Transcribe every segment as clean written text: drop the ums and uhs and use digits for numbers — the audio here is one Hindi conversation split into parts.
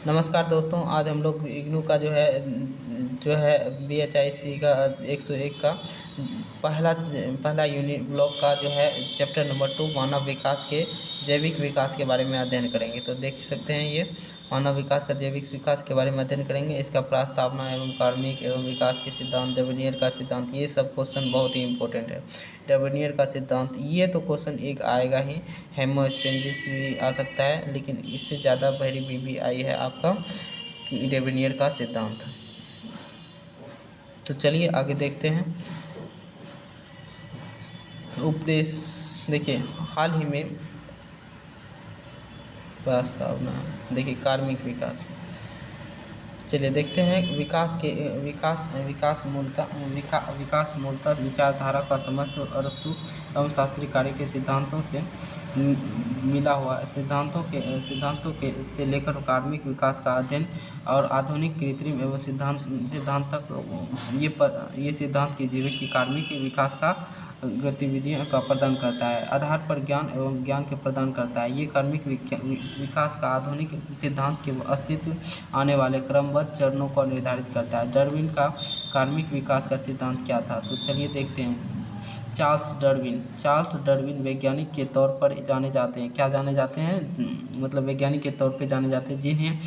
नमस्कार दोस्तों, आज हम लोग इग्नू का जो है BHIC का 101 का पहला पहला यूनिट ब्लॉक का जो है चैप्टर नंबर 2 मानव विकास के जैविक विकास के बारे में अध्ययन करेंगे। तो देख सकते हैं ये मानव विकास का जैविक विकास के बारे में अध्ययन करेंगे। इसका प्रस्तावना एवं कार्मिक एवं विकास के सिद्धांत, डेविनियर का सिद्धांत, ये सब क्वेश्चन बहुत ही इंपॉर्टेंट है। डेविनियर का सिद्धांत, ये तो क्वेश्चन एक आएगा ही। हेमोस्पेंजिस भी आ सकता है, लेकिन इससे ज़्यादा भरी भी आई है आपका डेविनियर का सिद्धांत। तो चलिए आगे देखते हैं। उपदेश देखिए, हाल ही में प्रस्तावना देखिए कार्मिक विकास। चलिए देखते हैं विकास मूलतः विचारधारा का समस्त अरस्तु एवं शास्त्रीय कार्य के सिद्धांतों से मिला हुआ सिद्धांतों के से लेकर कार्मिक विकास का अध्ययन और आधुनिक कृत्रिम एवं सिद्धांत तक ये सिद्धांत के जीवित की कार्मिक विकास का गतिविधियों का प्रदान करता है, आधार पर ज्ञान एवं ज्ञान के प्रदान करता है। ये कार्मिक विकास का आधुनिक सिद्धांत के अस्तित्व आने वाले क्रमबद्ध चरणों को निर्धारित करता है। डार्विन का कार्मिक विकास का सिद्धांत क्या था? तो चलिए देखते हैं। चार्ल्स डार्विन वैज्ञानिक के तौर पर जाने जाते हैं। क्या जाने जाते हैं? मतलब वैज्ञानिक के तौर पर जाने जाते हैं, जिन्हें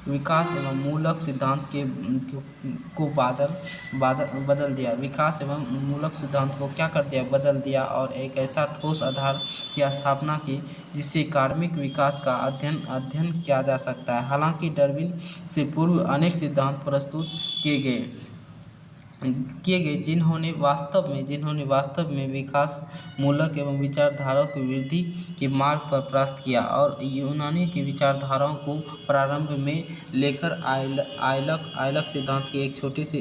विकास एवं मूलक सिद्धांत को बदल दिया। विकास एवं मूलक सिद्धांत को क्या कर दिया? बदल दिया और एक ऐसा ठोस आधार की स्थापना की जिससे कार्मिक विकास का अध्ययन किया जा सकता है। हालांकि डार्विन से पूर्व अनेक सिद्धांत प्रस्तुत किए गए जिन्होंने वास्तव में विकास मूलक एवं विचारधाराओं की वृद्धि के मार्ग पर प्रयास किया और यूनानी की विचारधाराओं को प्रारंभ में लेकर आयलक सिद्धांत के एक छोटे से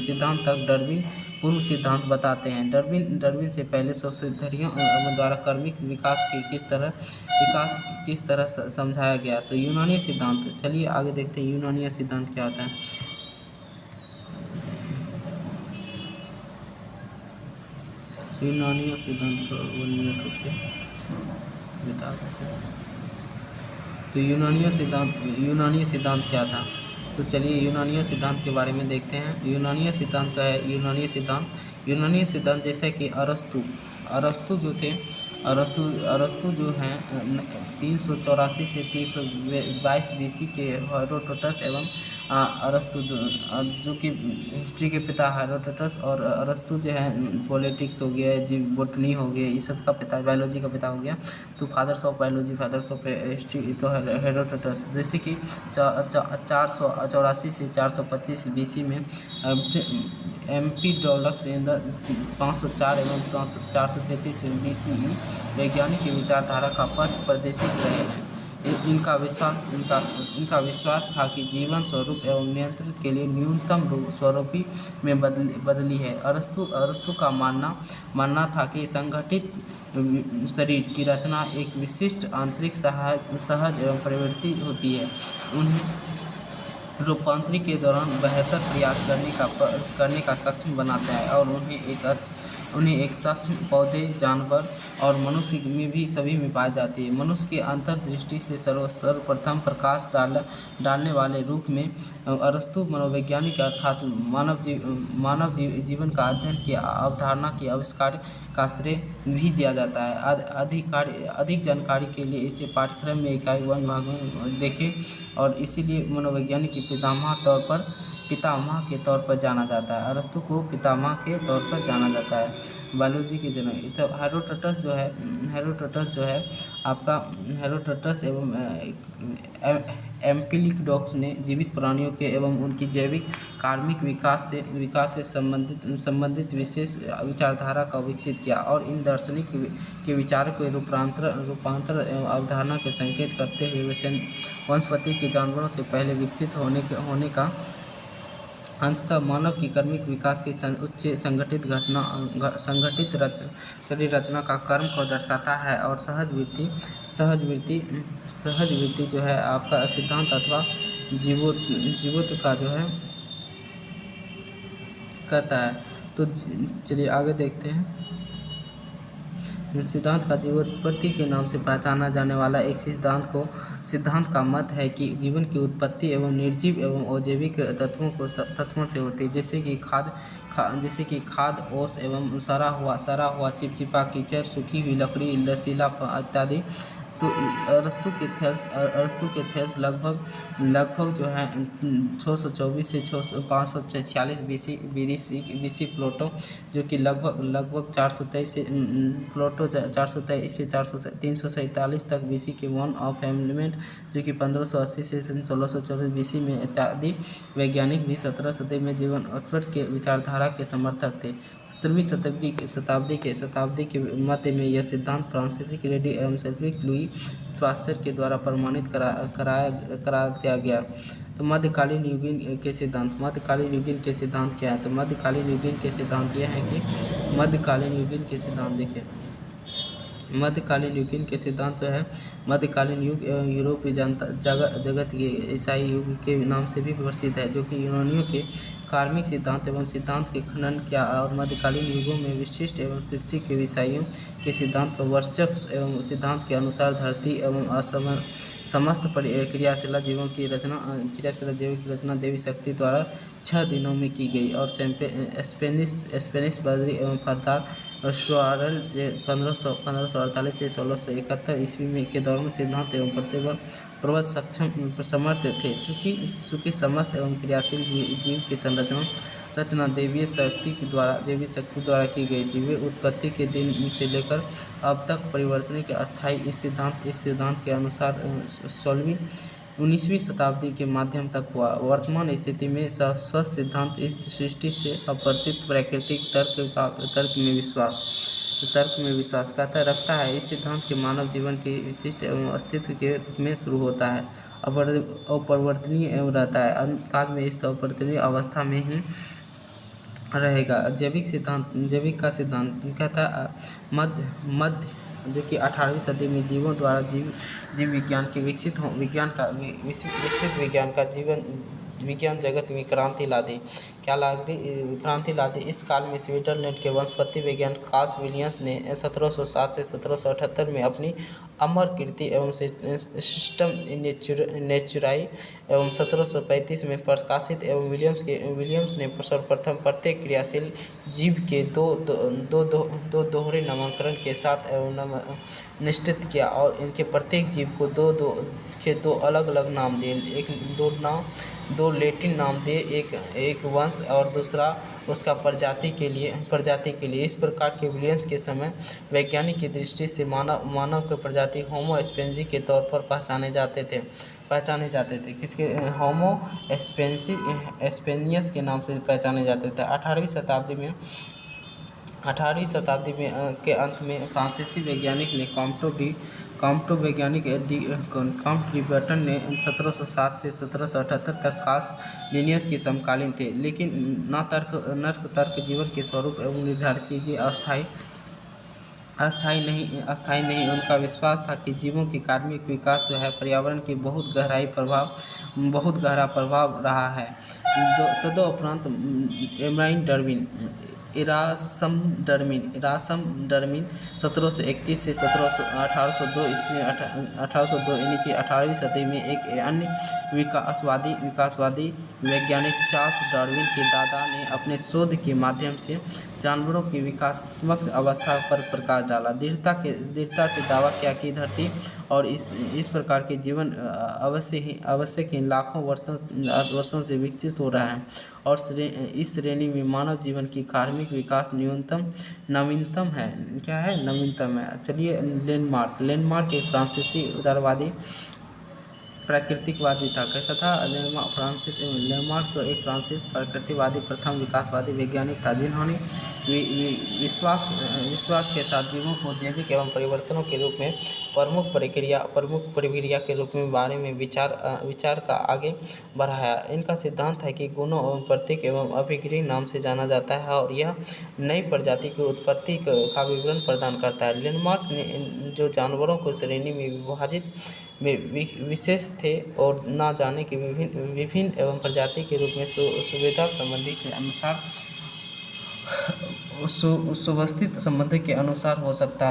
सिद्धांत तक डार्विन पूर्व सिद्धांत बताते हैं। डार्विन से पहले शोधकर्ताओं द्वारा कार्मिक विकास किस तरह समझाया गया। तो यूनानी सिद्धांत, चलिए आगे देखते हैं यूनानी सिद्धांत क्या होता है। यूनानी सिद्धांत को 1 मिनट रुकिए बता देते हैं। तो यूनानी सिद्धांत क्या था? तो चलिए यूनानी सिद्धांत के बारे में देखते हैं। यूनानी सिद्धांत जैसे कि अरस्तु जो हैं 384 से 322 BC के हेरोडोटस एवं अरस्तु जो कि हिस्ट्री के पिता हेरोडोटस, और अरस्तु जो है पॉलिटिक्स हो गया, जीव बोटनी हो गया, ये सब का पिता, बायोलॉजी का पिता हो गया। तो fathers of biology, fathers of history तो हेरोडोटस। जैसे कि 484 से 425 BC में एम्पिडोक्लस 504 एवं 433 BCE वैज्ञानिक की विचारधारा का पथ प्रदर्शित रहे हैं। इनका विश्वास था कि जीवन स्वरूप एवं नियंत्रण के लिए न्यूनतम स्वरूपी में बदली है। अरस्तु का मानना था कि संगठित शरीर की रचना एक विशिष्ट आंतरिक सहज एवं प्रवृत्ति होती है। उन्हें रूपांतरण के दौरान बेहतर प्रयास करने का सक्षम बनाता है और उन्हें एक सक्षम पौधे, जानवर और मनुष्य में भी सभी में पाई जाती है। मनुष्य की अंतर्दृष्टि से सर्वप्रथम प्रकाश डालने वाले रूप में अरस्तु मनोवैज्ञानिक अर्थात मानव जीवन का अध्ययन की अवधारणा के आविष्कार का श्रेय भी दिया जाता है। अधिक जानकारी के लिए इसे पाठ्यक्रम में इकाई 1 भाग में देखें और इसीलिए मनोवैज्ञानिक के पितामह के तौर पर जाना जाता है। अरस्तु को पितामह के तौर पर जाना जाता है। बायोलॉजी के जनक तो हेरोडोटस जो है आपका हेरोडोटस एवं एम्पिडोक्लस ने जीवित प्राणियों के एवं उनकी जैविक कार्मिक विकास से संबंधित विशेष विचारधारा का विकसित किया और इन दार्शनिक के विचारों के रूपांतर एवं अवधारणा के संकेत करते हुए वनस्पति के जानवरों से पहले विकसित होने का अंततः मानव की कार्मिक विकास की उच्च संगठित शरीर रचना का क्रम को दर्शाता है। और सहज वृत्ति जो है आपका सिद्धांत अथवा जीवोत्व का जो है करता है। तो चलिए आगे देखते हैं। सिद्धांत का जीवोत्पत्ति के नाम से पहचाना जाने वाला एक सिद्धांत का मत है कि जीवन की उत्पत्ति एवं निर्जीव एवं अजैविक तत्वों से होती है, जैसे कि खाद, ओस एवं सड़ा हुआ चिपचिपा कीचड़, सूखी हुई लकड़ी, लचीला इत्यादि। तो अरस्तु के थेल्स लगभग जो है 624 से 546 बीसी, प्लेटो जो कि लगभग 423 से प्लेटो 423 से 347 तक बीसी के वन ऑफ एलिमेंट जो कि 1580 से 1624 बीसी में इत्यादि वैज्ञानिक भी 17वीं शताब्दी में जीवन उत्पत्ति के विचारधारा के समर्थक थे। 17वीं शताब्दी के मध्य में यह सिद्धांत फ्रांसीसी कैनेडी एवं सेल्विक लुई पास्चर के द्वारा प्रमाणित करा दिया गया। तो मध्यकालीन युगीन के सिद्धांत क्या है? तो मध्यकालीन युगीन के सिद्धांत यह है कि मध्यकालीन युगीन के सिद्धांत देखिए, मध्यकालीन युगीन के सिद्धांत जो है, मध्यकालीन युग यूरोपीय जगत के ईसाई युग के नाम से भी प्रसिद्ध है, जो कि यूनानियों के कार्मिक सिद्धांत एवं सिद्धांत के खंडन किया और मध्यकालीन युगों में विशिष्ट एवं सृष्टि के विषयों के सिद्धांत पर वर्चस्व एवं सिद्धांत के अनुसार धरती एवं समस्त क्रियाशील जीवों की रचना देवी शक्ति द्वारा 6 दिनों में की गई। और स्पेनिश बदरी एवं फरदार श्वारल 1548 से 1671 ईस्वी में के दौरान सिद्धांत एवं प्रबल समर्थ थे, चूँकि समस्त एवं क्रियाशील जीव की रचना दैवीय शक्ति द्वारा की गई थी। वे उत्पत्ति के दिन से लेकर अब तक परिवर्तन के अस्थायी इस सिद्धांत के अनुसार 19वीं शताब्दी के माध्यम तक हुआ। वर्तमान स्थिति में शाश्वत सिद्धांत इस सृष्टि से अपरिवर्तित प्राकृतिक तर्क में विश्वास रखता है। इस सिद्धांत के मानव जीवन के विशिष्ट एवं अस्तित्व के रूप में शुरू होता है, अपरिवर्तनीय एवं रहता है, अंत काल में इस अपरिवर्तनीय अवस्था में ही रहेगा। जैविक का सिद्धांत कहता है मध्य जो कि 18वीं सदी में जीवों द्वारा जीव विज्ञान के विकसित विज्ञान का विज्ञान जगत में क्रांति ला दी। इस काल में स्विट्जरलैंड के वनस्पति वैज्ञानिक कार्ल विलियम्स ने 1707 से 1778 में अपनी अमर कृति एवं सिस्टम नेचुराई एवं 1735 में प्रकाशित एवं विलियम्स ने सर्वप्रथम प्रत्येक क्रियाशील जीव के दो दोहरे नामकरण के साथ एवं निश्चित किया और इनके प्रत्येक जीव को दो अलग अलग नाम दिए, दो लैटिन नाम दिए, एक वंश और दूसरा उसका प्रजाति के लिए। इस प्रकार के विलियम्स के समय वैज्ञानिक की दृष्टि से मानव के प्रजाति होमो स्पेंसी के तौर पर पहचाने जाते थे। किसके? होमो स्पेनियस के नाम से पहचाने जाते थे। 18वीं शताब्दी में के अंत में फ्रांसीसी वैज्ञानिक ने कॉम्टो वैज्ञानिक कॉम्ट डी बर्टन ने 1707 से 1778 तक कार्ल लिनियस के समकालीन थे, लेकिन न तर्क जीवन के स्वरूप एवं निर्धारित की गई अस्थायी नहीं। उनका विश्वास था कि जीवों की कार्मिक विकास जो है पर्यावरण की बहुत गहरा प्रभाव रहा है। तदुपरांत इरासम डर्विन 1731 से 1802 ईस्वी 1802 यानी कि 18वीं सदी में एक अन्य विकासवादी वैज्ञानिक चार्ल्स डार्विन के दादा ने अपने शोध के माध्यम से जानवरों की विकासात्मक अवस्था पर प्रकाश डाला। दृढ़ता से दावा किया कि धरती और इस प्रकार के जीवन अवश्य ही लाखों वर्षों से विकसित हो रहा है और इस श्रेणी में मानव जीवन की कार्मिक विकास नवीनतम है। क्या है? नवीनतम है। चलिए, लैंडमार्क एक फ्रांसीसी उदारवादी प्राकृतिकवादी था। कैसा था? लैंडमार्क तो एक फ्रांसीसी प्रकृतिवादी प्रथम विकासवादी वैज्ञानिक था, जिन्होंने विश्वास के साथ जीवों को जैविक एवं परिवर्तनों के रूप में प्रमुख प्रक्रिया के रूप में बारे में विचार का आगे बढ़ाया। इनका सिद्धांत है कि गुणों एवं प्रतीक एवं अभिक्रिया नाम से जाना जाता है और यह नई प्रजाति की उत्पत्ति का विवरण प्रदान करता है। लैंडमार्क ने जो जानवरों को श्रेणी में विभाजित विशेष थे और न जाने के विभिन्न एवं प्रजाति के रूप में सुविधा संबंधी के अनुसार सुव्यवस्थित संबंध के अनुसार हो सकता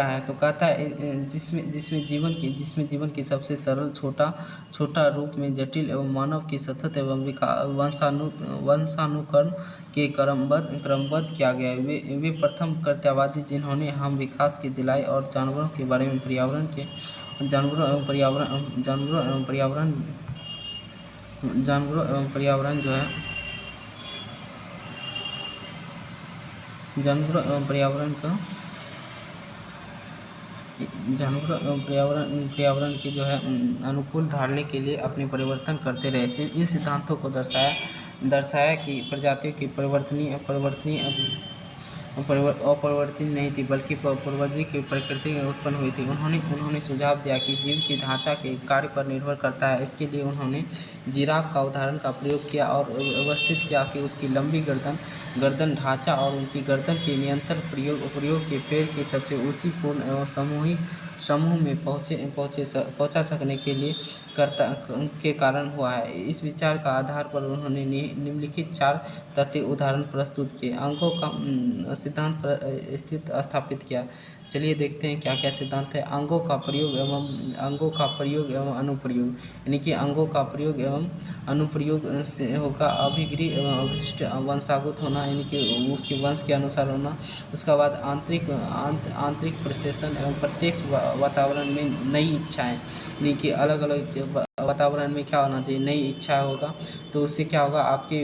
है। तो कहता है जिसमें जीवन की सबसे सरल छोटा रूप में जटिल एवं मानव की सतत एवं वंशानुकरण के क्रमबद्ध किया गया है। वे प्रथम कर्तव्यवादी जिन्होंने हम विकास की दिलाई और जानवरों के बारे में पर्यावरण जो है जानवरों एवं पर्यावरण के जो है अनुकूल ढालने के लिए अपने परिवर्तन करते रहे। इन सिद्धांतों को दर्शाया कि प्रजातियों की अपरिवर्तनीय नहीं थी, बल्कि पूर्वजों की प्रकृति में उत्पन्न हुई थी। उन्होंने सुझाव दिया कि जीव की ढांचा के कार्य पर निर्भर करता है। इसके लिए उन्होंने जिराफ का उदाहरण का प्रयोग किया और व्यवस्थित किया कि उसकी लंबी गर्दन ढांचा और उनकी गर्दन के निरंतर प्रयोग के पैर की सबसे ऊंची पूर्ण एवं समूह में पहुंचा सकने के कारण हुआ है। इस विचार का आधार पर उन्होंने निम्नलिखित 4 तथ्य उदाहरण प्रस्तुत किए। अंगों का सिद्धांत स्थापित किया। चलिए देखते हैं क्या क्या सिद्धांत है। अंगों का प्रयोग एवं अनुप्रयोग, यानी कि अंगों का प्रयोग एवं अनुप्रयोग से होगा अभिगृह एवं अवशिष्ट वंशागत होना, यानी कि उसके वंश के अनुसार होना। उसके बाद आंतरिक प्रशेषण एवं प्रत्यक्ष वातावरण में नई इच्छाएं, यानी कि अलग अलग वातावरण में क्या होना चाहिए, नई इच्छा होगा, तो उससे क्या होगा, आपकी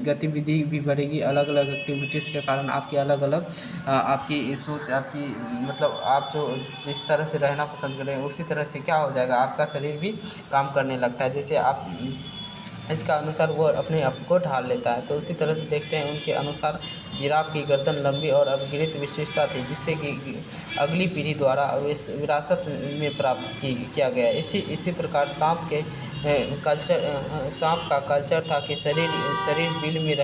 गतिविधि भी बढ़ेगी। अलग अलग एक्टिविटीज़ के कारण आपकी अलग अलग आपकी सोच, आपकी मतलब आप जो जिस तरह से रहना पसंद करें उसी तरह से क्या हो जाएगा, आपका शरीर भी काम करने लगता है। जैसे आप इसका अनुसार वो अपने आप को ढाल लेता है। तो उसी तरह से देखते हैं उनके अनुसार जिराफ की गर्दन लंबी और अभिगृहित विशेषता थी, जिससे कि अगली पीढ़ी द्वारा विरासत में प्राप्त किया गया। इसी प्रकार सांप का कल्चर था कि शरीर बिल में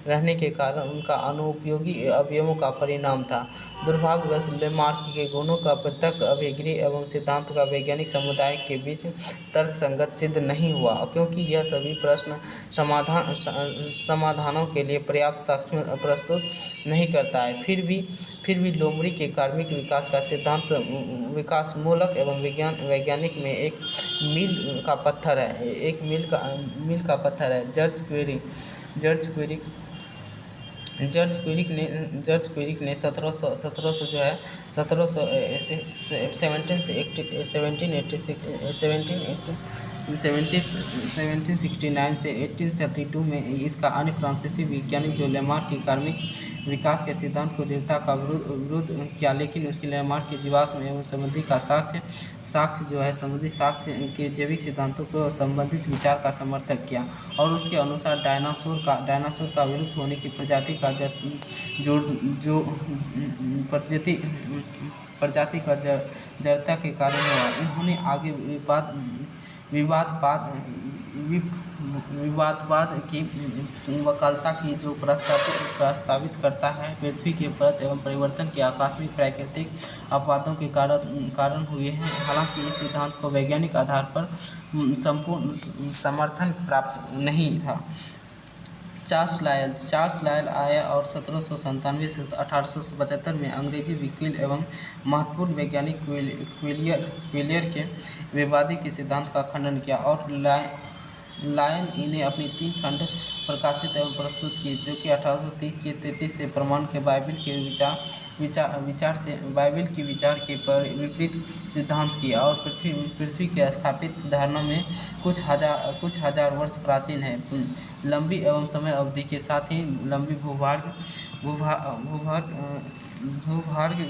रहने के कारण उनका अनुपयोगी अवयवों का परिणाम था। दुर्भाग्यवश लेमार्क के गुणों का पृथक अभिगृह एवं सिद्धांत का वैज्ञानिक समुदाय के बीच तर्कसंगत सिद्ध नहीं हुआ, क्योंकि यह सभी प्रश्न समाधानों के लिए पर्याप्त साक्ष्य प्रस्तुत नहीं करता है। फिर भी लोमड़ी के कार्मिक विकास का सिद्धांत विकासमूलक एवं वैज्ञानिक में एक मील का पत्थर है। जॉर्ज क्विरिक ने 1769 से 1832 में इसका अन्य फ्रांसीसी वैज्ञानिक जो लेमार्क की कार्मिक विकास के सिद्धांत को दृढ़ता का विरोध किया, लेकिन उसके लेमार्क के जीवाश्म एवं संबंधी का संबंधी साक्ष्य के जैविक सिद्धांतों को संबंधित विचार का समर्थन किया और उसके अनुसार डायनासोर का विलुप्त होने की प्रजाति का जड़ता के कारण हुआ। इन्होंने आगे विवादवाद की वकालता की, जो प्रस्तावित करता है पृथ्वी के परत एवं परिवर्तन के आकस्मिक प्राकृतिक अपवादों के कारण हुए हैं। हालांकि इस सिद्धांत को वैज्ञानिक आधार पर संपूर्ण समर्थन प्राप्त नहीं था। चार्ल्स लायल आया और 1797 से 1875 में अंग्रेजी वकील एवं महत्वपूर्ण वैज्ञानिक क्विलियर के विवादी के सिद्धांत का खंडन किया और लायन इन्हें अपनी 3 खंड प्रकाशित एवं प्रस्तुत किए, जो कि 1830 के 33 से प्रमाण के बाइबिल के विचार के पर विपरीत सिद्धांत किया और पृथ्वी के स्थापित धारणा में कुछ हजार वर्ष प्राचीन है। लंबी एवं समय अवधि के साथ ही लंबी भूभार्ग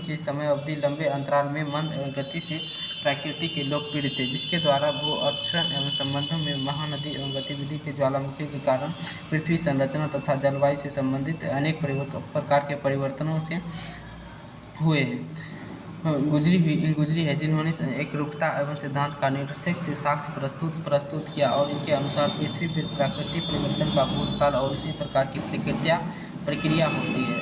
की समय अवधि लंबे अंतराल में मंद गति से प्रकृति के लोकप्रिय थे, जिसके द्वारा भू अक्षरण एवं संबंधों में महानदी एवं गतिविधि के ज्वालामुखियों के कारण पृथ्वी संरचना तथा जलवायु से संबंधित अनेक प्रकार के परिवर्तनों से हुए गुजरी है, जिन्होंने एकरूपता एवं सिद्धांत का निरर्थक से साक्ष्य प्रस्तुत किया और इनके अनुसार पृथ्वी पर प्राकृतिक परिवर्तन का भूतकाल और इसी प्रकार की प्रक्रिया होती है।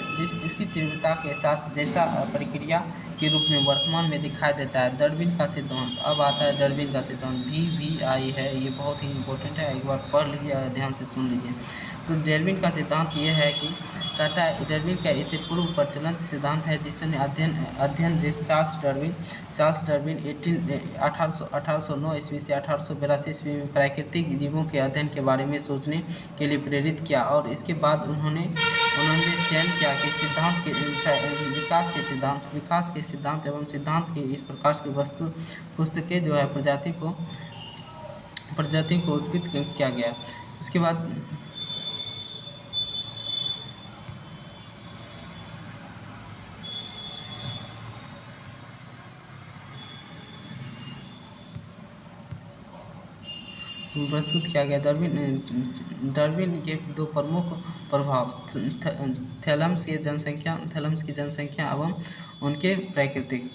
इसी तीव्रता के साथ जैसा प्रक्रिया के रूप में वर्तमान में दिखाई देता है। डार्विन का सिद्धांत। अब आता है डार्विन का सिद्धांत। VVI है, ये बहुत ही इंपॉर्टेंट है, एक बार पढ़ लीजिए और ध्यान से सुन लीजिए। तो डार्विन का सिद्धांत ये है कि कहता है डार्विन का इसे पूर्व प्रचलित सिद्धांत है जिसने अध्ययन चार्ल्स डार्विन 1809 ईस्वी से 1882 ईस्वी में प्राकृतिक जीवों के अध्ययन के बारे में सोचने के लिए प्रेरित किया, और इसके बाद उन्होंने चयन किया कि विकास के सिद्धांत एवं सिद्धांत के इस प्रकार की पुस्तकें जो है प्रजाति को उत्पित किया गया। उसके बाद प्रस्तुत किया गया। डार्विन के दो प्रमुख प्रभाव थैलम्स की जनसंख्या एवं उनके प्राकृतिक।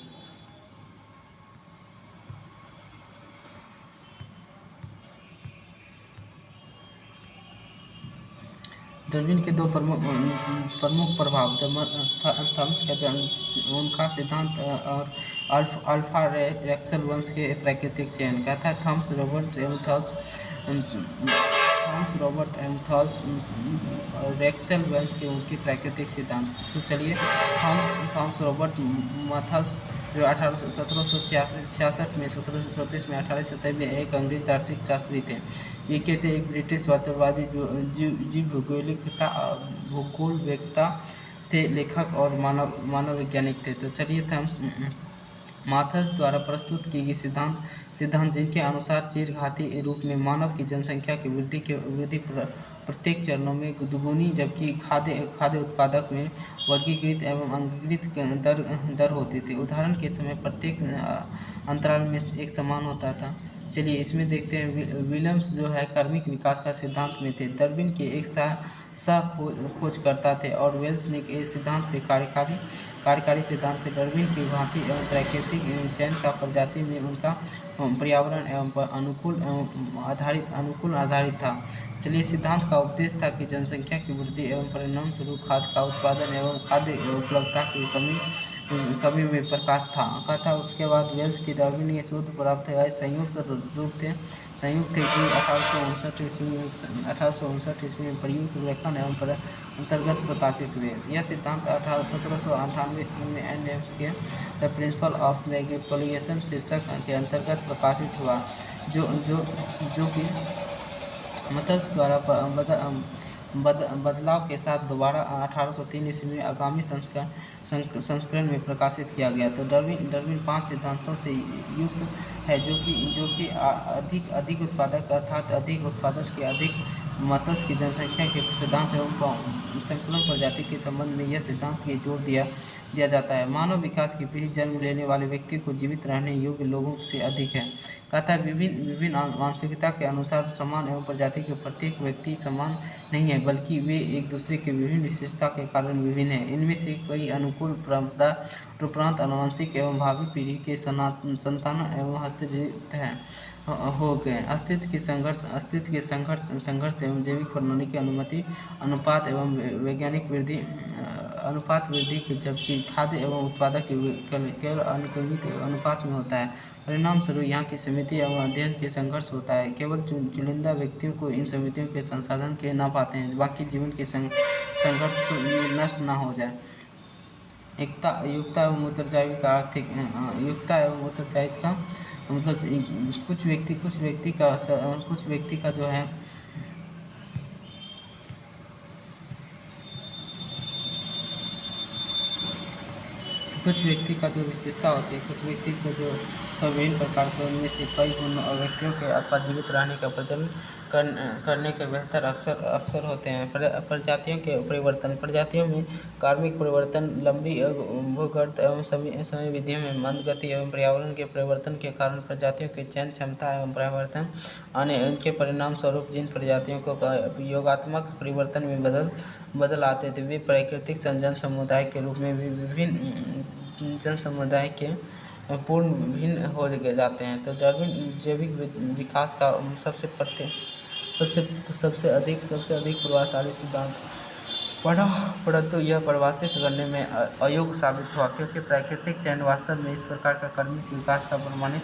डार्विन के दो प्रमुख प्रभाव थॉमस का उनका सिद्धांत और अल्फा रेक्सल वंश के प्राकृतिक चयन। कहता है थॉमस रॉबर्ट रेक्सल वंश के उनकी प्राकृतिक सिद्धांत। तो चलिए थॉमस रॉबर्ट मथल्स जो 1766 में 1734 में 1827 में एक अंग्रेज दार्शनिक शास्त्री थे। ये कहते एक ब्रिटिश वास्तववादी जो जीव भूगोलवेत्ता थे, लेखक और मानव वैज्ञानिक थे। तो चलिए थॉमस माथस द्वारा प्रस्तुत की गई सिद्धांत जिनके अनुसार चीरघाती रूप में मानव की जनसंख्या की वृद्धि प्रत्येक चरणों में दुगुनी, जबकि खाद्य उत्पादक में वर्गीकृत एवं अंगीकृत दर होती थी। उदाहरण के समय प्रत्येक अंतराल में एक समान होता था। चलिए इसमें देखते हैं। विलियम्स जो है कार्मिक विकास का सिद्धांत में थे। डार्विन के एक खोजकर्ता थे और वेल्स ने इस सिद्धांत पे कार्यकारी सिद्धांत पे डार्विन की भांति एवं प्राकृतिक चयन का प्रजाति में उनका पर्यावरण एवं अनुकूल आधारित था। चलिए सिद्धांत का उपदेश था कि जनसंख्या की वृद्धि एवं परिणाम स्वरूप खाद्य का उत्पादन एवं खाद्य उपलब्धता की कमी में प्रकाश था। कथा उसके बाद वेल्स की डार्विन ये शोध प्राप्त है संयुक्त थे कि 1859 ईस्वी में प्रयुक्त लेखन एवं अंतर्गत प्रकाशित हुए। यह सिद्धांत 1798 ईस्वी में एडम्स के द प्रिंसिपल ऑफ मैनिपुलेशन शीर्षक के अंतर्गत प्रकाशित हुआ, जो कि मथल्स द्वारा बदलाव के साथ दोबारा 1803 ईस्वी में आगामी संस्करण में प्रकाशित किया गया। तो डार्विन 5 सिद्धांतों से युक्त है जो कि अधिक उत्पादक अर्थात अधिक उत्पादक के अधिक मत्स्य की जनसंख्या के सिद्धांत एवं संकुलन प्रजाति के संबंध में यह सिद्धांत ये जोर दिया जाता है। मानव विकास की पीढ़ी जन्म लेने वाले व्यक्ति को जीवित रहने योग्य लोगों से अधिक है। कहता है विभिन्न मानसिकता के अनुसार समान एवं प्रजाति के प्रत्येक व्यक्ति समान नहीं है, बल्कि वे एक दूसरे के विभिन्न विशेषता के कारण विभिन्न हैं। इनमें से कई अनुकूल उपरांत आनुवंशिक एवं भावी पीढ़ी के संतान एवं हस्तगत हो गए। अस्तित्व के संघर्ष एवं जैविक प्रणाली की अनुपात एवं वैज्ञानिक वृद्धि के, जबकि खाद्य एवं उत्पादक केवल अनुक्रमिक अनुपात में होता है। परिणाम स्वरूप यहाँ की समिति एवं अध्ययन के संघर्ष होता है। केवल चुनिंदा व्यक्तियों को इन समितियों के संसाधन के ना पाते हैं, बाकी जीवन के संघर्ष तो नष्ट ना हो जाए। युक्ता एवं उत्तरदायित्व का आर्थिक युक्ता एवं उत्तरदायित्व का मतलब कुछ व्यक्ति का जो विशेषता होती है, कुछ व्यक्ति को जो विभिन्न प्रकार के उनमें से कई गुण और व्यक्तियों के अथवा जीवित रहने का प्रजनन करने के बेहतर अक्सर होते हैं। प्रजातियों के परिवर्तन। प्रजातियों में कार्मिक परिवर्तन, लंबी भूगर्भ एवं समय विधियों में मंद गति एवं पर्यावरण के परिवर्तन के कारण प्रजातियों की चयन क्षमता एवं परिवर्तन आने, उनके परिणाम स्वरूप जिन प्रजातियों को योगात्मक परिवर्तन में बदल आते थे, वे प्राकृतिक जन समुदाय के रूप में विभिन्न जन समुदाय के पूर्ण भिन्न हो जाते हैं। तो डार्विन जैविक विकास का सबसे अधिक प्रभावशाली सिद्धांत पढ़ा, परंतु यह परिभाषित करने में अयोग्य साबित हुआ, क्योंकि प्राकृतिक चयन वास्तव में इस प्रकार का कर्मिक विकास का प्रमाणित